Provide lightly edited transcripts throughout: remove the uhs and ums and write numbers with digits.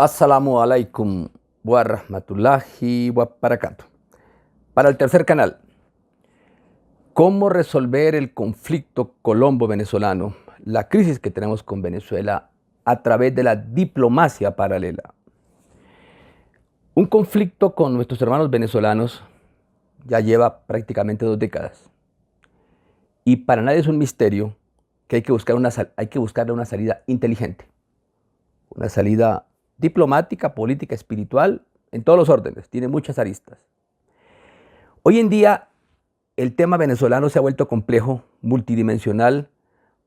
Assalamu alaikum wa rahmatullahi wa barakatuh. Para el tercer canal, ¿cómo resolver el conflicto colombo-venezolano, la crisis que tenemos con Venezuela a través de la diplomacia paralela? Un conflicto con nuestros hermanos venezolanos ya lleva prácticamente 2 décadas. Y para nadie es un misterio que hay que buscarle una salida inteligente, una salida diplomática, política, espiritual, en todos los órdenes, tiene muchas aristas. Hoy en día el tema venezolano se ha vuelto complejo, multidimensional,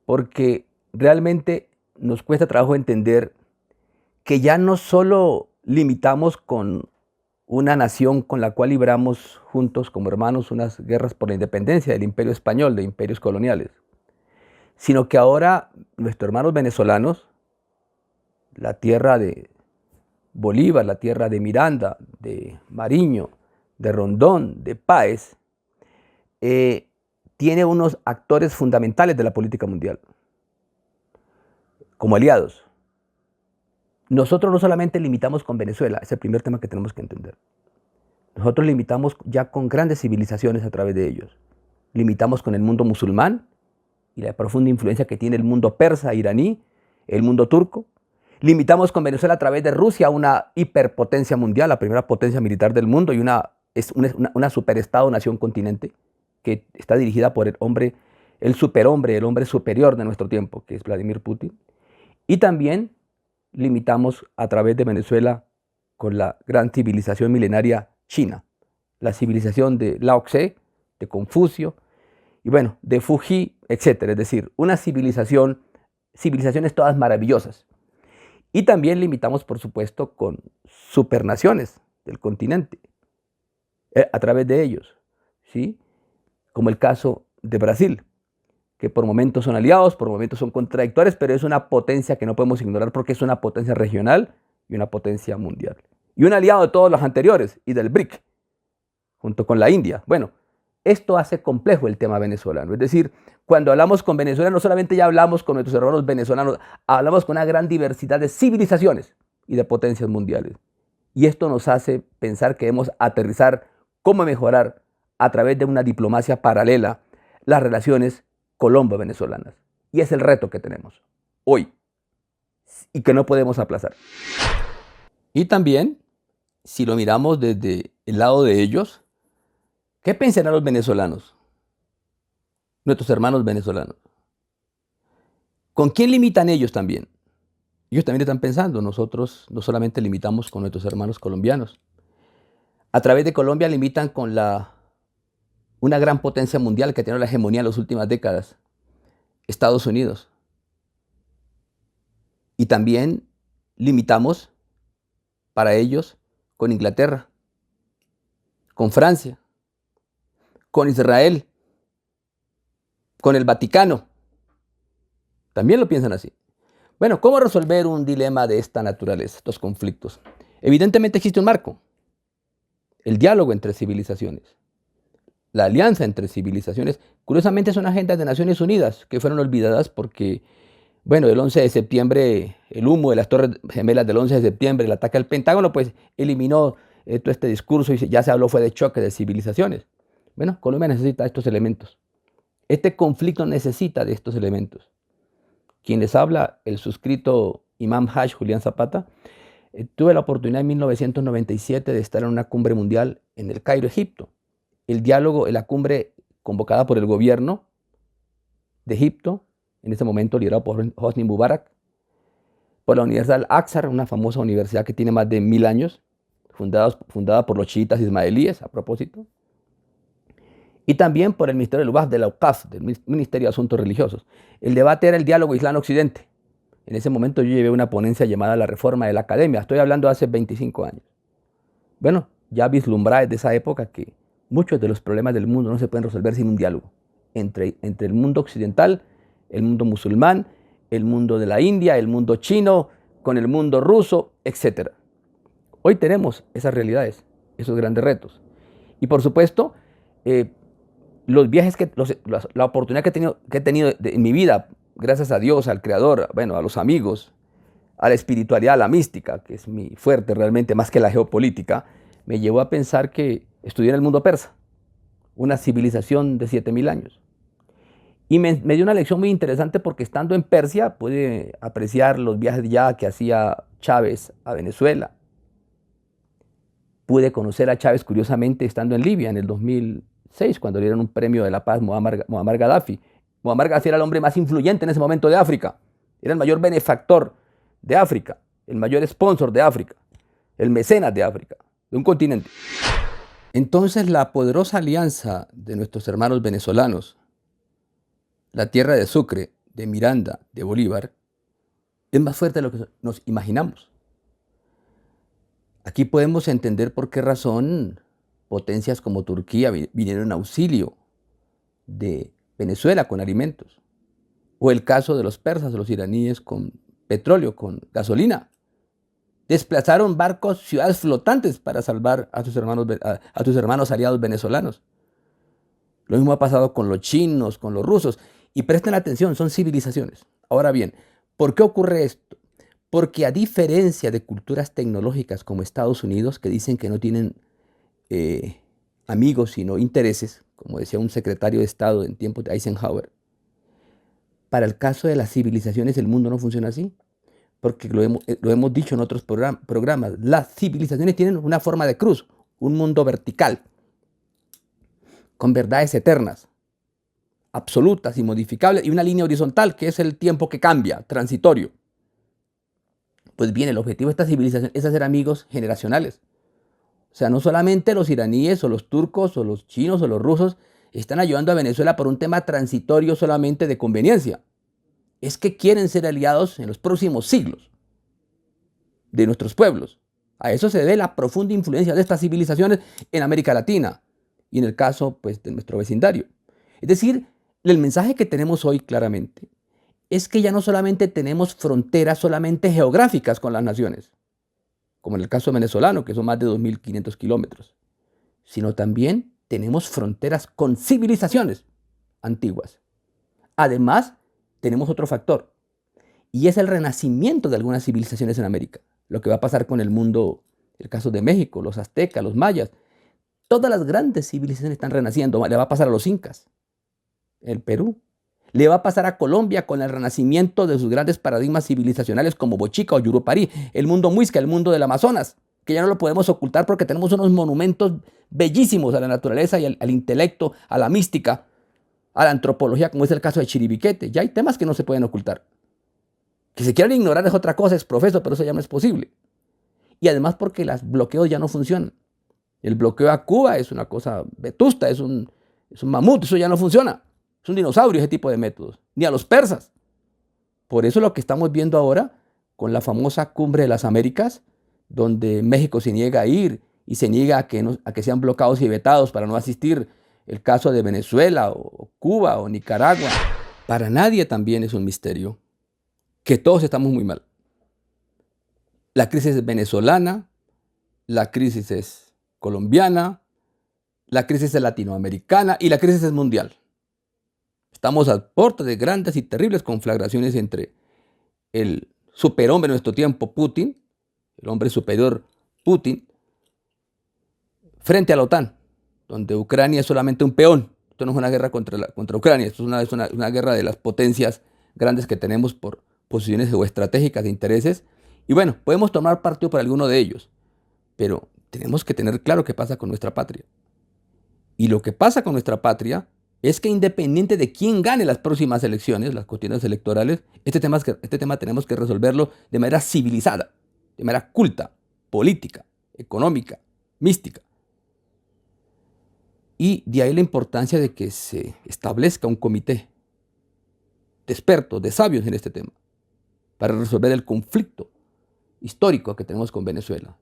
porque realmente nos cuesta trabajo entender que ya no solo limitamos con una nación con la cual libramos juntos como hermanos unas guerras por la independencia del imperio español, de imperios coloniales, sino que ahora nuestros hermanos venezolanos, la tierra de Bolívar, la tierra de Miranda, de Mariño, de Rondón, de Páez, tiene unos actores fundamentales de la política mundial como aliados. Nosotros no solamente limitamos con Venezuela, es el primer tema que tenemos que entender. Nosotros limitamos ya con grandes civilizaciones a través de ellos. Limitamos con el mundo musulmán y la profunda influencia que tiene el mundo persa, iraní, el mundo turco. Limitamos con Venezuela a través de Rusia, una hiperpotencia mundial, la primera potencia militar del mundo y una superestado, nación continente, que está dirigida por el hombre superior de nuestro tiempo, que es Vladimir Putin. Y también limitamos a través de Venezuela con la gran civilización milenaria China, la civilización de Lao Tse, de Confucio, y bueno, de Fuji, etc. Es decir, una civilizaciones todas maravillosas. Y también limitamos, por supuesto, con supernaciones del continente, a través de ellos, ¿sí? Como el caso de Brasil, que por momentos son aliados, por momentos son contradictores, pero es una potencia que no podemos ignorar porque es una potencia regional y una potencia mundial. Y un aliado de todos los anteriores y del BRIC, junto con la India. Bueno, esto hace complejo el tema venezolano. Es decir, cuando hablamos con Venezuela, no solamente ya hablamos con nuestros hermanos venezolanos, hablamos con una gran diversidad de civilizaciones y de potencias mundiales. Y esto nos hace pensar que debemos aterrizar cómo mejorar a través de una diplomacia paralela las relaciones colombo-venezolanas. Y es el reto que tenemos hoy y que no podemos aplazar. Y también, si lo miramos desde el lado de ellos, ¿qué pensarán los venezolanos? Nuestros hermanos venezolanos. ¿Con quién limitan ellos también? Ellos también están pensando, nosotros no solamente limitamos con nuestros hermanos colombianos. A través de Colombia limitan con una gran potencia mundial que tiene la hegemonía en las últimas décadas, Estados Unidos. Y también limitamos para ellos con Inglaterra, con Francia, con Israel, con el Vaticano. También lo piensan así. Bueno, ¿cómo resolver un dilema de esta naturaleza, estos conflictos? Evidentemente existe un marco, el diálogo entre civilizaciones, la alianza entre civilizaciones. Curiosamente son agendas de Naciones Unidas que fueron olvidadas porque, bueno, el 11 de septiembre, el humo de las Torres Gemelas del 11 de septiembre, el ataque al Pentágono, pues eliminó todo este discurso y ya se habló fue de choque de civilizaciones. Bueno, Colombia necesita estos elementos. Este conflicto necesita de estos elementos. Quien les habla, el suscrito Imam Haj Julián Zapata, tuve la oportunidad en 1997 de estar en una cumbre mundial en el Cairo, Egipto. El diálogo, la cumbre convocada por el gobierno de Egipto, en ese momento liderado por Hosni Mubarak, por la Universidad Al-Aqsa, una famosa universidad que tiene más de 1000 años, fundada por los chiitas ismaelíes, a propósito, y también por el Ministerio del Waqf, de la UCAF, del Ministerio de Asuntos Religiosos. El debate era el diálogo Islam-Occidente. En ese momento yo llevé una ponencia llamada La Reforma de la Academia. Estoy hablando de hace 25 años. Bueno, ya vislumbraba desde esa época que muchos de los problemas del mundo no se pueden resolver sin un diálogo entre el mundo occidental, el mundo musulmán, el mundo de la India, el mundo chino, con el mundo ruso, etc. Hoy tenemos esas realidades, esos grandes retos. Y por supuesto, los viajes, la oportunidad que he tenido en mi vida, gracias a Dios, al Creador, bueno, a los amigos, a la espiritualidad, a la mística, que es mi fuerte realmente, más que la geopolítica, me llevó a pensar que estudié en el mundo persa, una civilización de 7000 años. Y me dio una lección muy interesante porque estando en Persia pude apreciar los viajes ya que hacía Chávez a Venezuela. Pude conocer a Chávez curiosamente estando en Libia en el 2006, cuando le dieron un premio de la paz a Muammar Gaddafi. Muammar Gaddafi era el hombre más influyente en ese momento de África. Era el mayor benefactor de África, el mayor sponsor de África, el mecenas de África, de un continente. Entonces la poderosa alianza de nuestros hermanos venezolanos, la tierra de Sucre, de Miranda, de Bolívar, es más fuerte de lo que nos imaginamos. Aquí podemos entender por qué razón potencias como Turquía vinieron en auxilio de Venezuela con alimentos. O el caso de los persas o los iraníes con petróleo, con gasolina. Desplazaron barcos, ciudades flotantes para salvar a sus hermanos aliados venezolanos. Lo mismo ha pasado con los chinos, con los rusos. Y presten atención, son civilizaciones. Ahora bien, ¿por qué ocurre esto? Porque a diferencia de culturas tecnológicas como Estados Unidos, que dicen que no tienen amigos sino intereses, como decía un secretario de Estado en tiempos de Eisenhower, para el caso de las civilizaciones el mundo no funciona así. Porque lo hemos dicho en otros programas, las civilizaciones tienen una forma de cruz, un mundo vertical, con verdades eternas, absolutas, inmodificables, y una línea horizontal, que es el tiempo que cambia, transitorio. Pues bien, el objetivo de esta civilización es hacer amigos generacionales. O sea, no solamente los iraníes o los turcos o los chinos o los rusos están ayudando a Venezuela por un tema transitorio solamente de conveniencia. Es que quieren ser aliados en los próximos siglos de nuestros pueblos. A eso se debe la profunda influencia de estas civilizaciones en América Latina y en el caso pues, de nuestro vecindario. Es decir, el mensaje que tenemos hoy claramente es que ya no solamente tenemos fronteras solamente geográficas con las naciones, como en el caso venezolano, que son más de 2.500 kilómetros, sino también tenemos fronteras con civilizaciones antiguas. Además, tenemos otro factor, y es el renacimiento de algunas civilizaciones en América. Lo que va a pasar con el mundo, el caso de México, los aztecas, los mayas. Todas las grandes civilizaciones están renaciendo. Le va a pasar a los incas, el Perú. Le va a pasar a Colombia con el renacimiento de sus grandes paradigmas civilizacionales como Bochica o Yurupari, el mundo muisca, el mundo del Amazonas, que ya no lo podemos ocultar porque tenemos unos monumentos bellísimos a la naturaleza y al intelecto, a la mística, a la antropología, como es el caso de Chiribiquete. Ya hay temas que no se pueden ocultar. Que se quieran ignorar es otra cosa, es profeso, pero eso ya no es posible. Y además porque los bloqueos ya no funcionan. El bloqueo a Cuba es una cosa vetusta, es un mamut, eso ya no funciona. Es un dinosaurio ese tipo de métodos. Ni a los persas. Por eso lo que estamos viendo ahora con la famosa Cumbre de las Américas, donde México se niega a ir y se niega a que sean bloqueados y vetados para no asistir, el caso de Venezuela o Cuba o Nicaragua. Para nadie también es un misterio que todos estamos muy mal. La crisis es venezolana, la crisis es colombiana, la crisis es latinoamericana y la crisis es mundial. Estamos a puerta de grandes y terribles conflagraciones entre el superhombre de nuestro tiempo, Putin, el hombre superior Putin, frente a la OTAN, donde Ucrania es solamente un peón. Esto no es una guerra contra Ucrania, esto es una guerra de las potencias grandes que tenemos por posiciones geoestratégicas de intereses. Y bueno, podemos tomar partido por alguno de ellos, pero tenemos que tener claro qué pasa con nuestra patria. Y lo que pasa con nuestra patria es que independiente de quién gane las próximas elecciones, las contiendas electorales, este tema tenemos que resolverlo de manera civilizada, de manera culta, política, económica, mística. Y de ahí la importancia de que se establezca un comité de expertos, de sabios en este tema, para resolver el conflicto histórico que tenemos con Venezuela.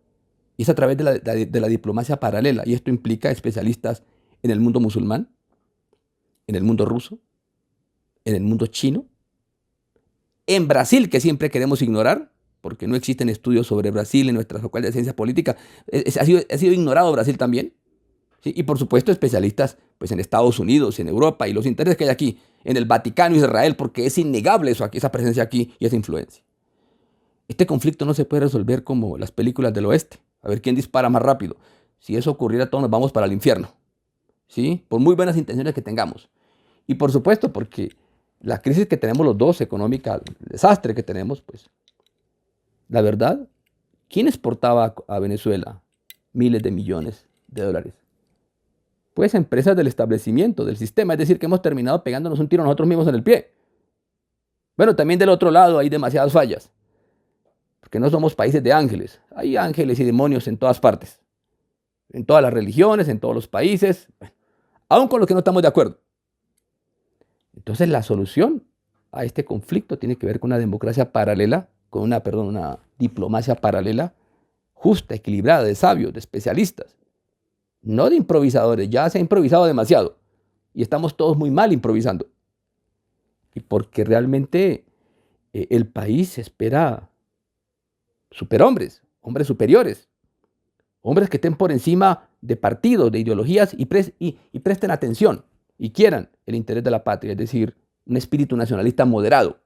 Y es a través de la diplomacia paralela, y esto implica especialistas en el mundo musulmán, en el mundo ruso, en el mundo chino, en Brasil, que siempre queremos ignorar, porque no existen estudios sobre Brasil en nuestras facultades de ciencia política. Ha sido ignorado Brasil también. ¿Sí? Y por supuesto especialistas pues, en Estados Unidos, en Europa y los intereses que hay aquí, en el Vaticano, Israel, porque es innegable eso aquí, esa presencia aquí y esa influencia. Este conflicto no se puede resolver como las películas del oeste, a ver quién dispara más rápido. Si eso ocurriera, todos nos vamos para el infierno, ¿sí? Por muy buenas intenciones que tengamos. Y por supuesto, porque la crisis que tenemos los dos, económica, el desastre que tenemos, pues, la verdad, ¿quién exportaba a Venezuela miles de millones de dólares? Pues empresas del establecimiento, del sistema, es decir, que hemos terminado pegándonos un tiro nosotros mismos en el pie. Bueno, también del otro lado hay demasiadas fallas, porque no somos países de ángeles. Hay ángeles y demonios en todas partes, en todas las religiones, en todos los países, bueno, aun con los que no estamos de acuerdo. Entonces la solución a este conflicto tiene que ver con una democracia paralela, con una diplomacia paralela, justa, equilibrada, de sabios, de especialistas, no de improvisadores. Ya se ha improvisado demasiado y estamos todos muy mal improvisando. Y porque realmente el país espera superhombres, hombres superiores, hombres que estén por encima de partidos, de ideologías y presten atención y quieran el interés de la patria, es decir, un espíritu nacionalista moderado.